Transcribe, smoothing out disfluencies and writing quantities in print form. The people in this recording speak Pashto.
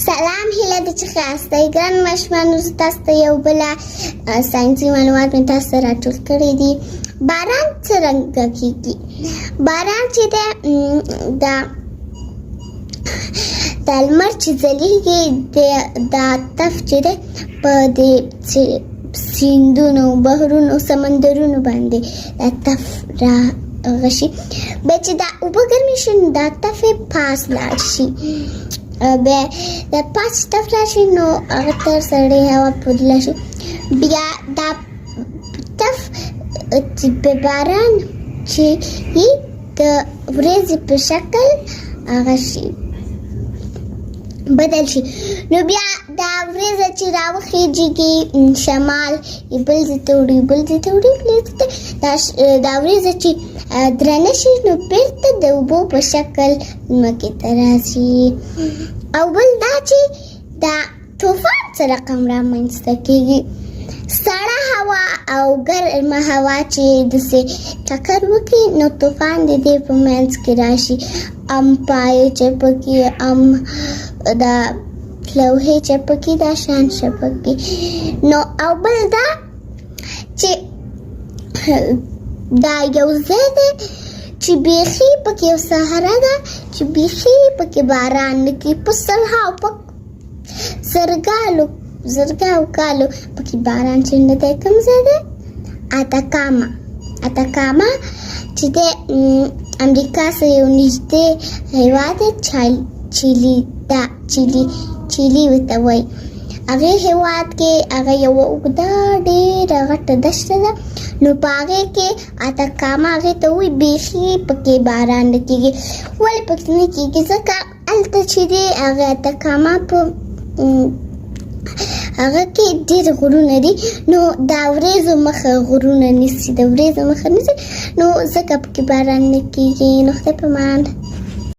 سلام هیله ده چې ښه ګران ماشومانو، زه تاسو ته یو بله ساینسي معلومات مې تاسو ته راټول کړي دي. باران څرنګه کیږي؟ باران چې ده د لمر چې ځلیږي دا تف چې ده په دې سیندونو، بحرونو، سمندرونو باندې دا تف راغشي. بیا چې دا اوبه ګرمې شي نو دا تف یې پاس لاړ شي. بیا د پاس تف لاړ شي نو هغه تر سړې هوا پورې شي. بیا دا تف په باران چې د ورېځې په شکل هغه شي بدل شي. نو بیا دا ورېځه چې راوخیږي شمال بل ځای ته وړي دا ورېځه چې درنه شي نو بېرته د اوبو په شکل ځمکې ته راځي. او بل دا چې دا طوفان څه رقم رامنځته کېږي. سړه هوا او ګرمه هوا چې داسې ټکر وکړي نو طوفان د دې په منځ کې راشي. پایې چپکي، دا لوحې چپکي، دا شان چپکي. نو او بل دا چې دا یو ځای دی چې بیخي پکې یو صحرا ده چې بیخي پکې باران نه کېږي. په سلهاو په زرګاو کالو پکې باران چې نه دی. کوم ځای دی؟ اتاکاما چې د امریکا سره یو نږدې هېواد دی. چیلي ورته وایي. هغې هېواد کې هغه یوه اوږده ډېره غټه دښته ده. نو په هغې کې اتاکاما هغې ته وایي بیخي پکې باران نه کېږي. ولې پکې نه کېږي؟ ځکه هلته چې دی هغه اتاکاما په هغه کې ډېر غرونه دي. نو دا ورېځو مخه غرونه نیسي، نو ځکه پکې باران نه کېږي. نو خدای په امان.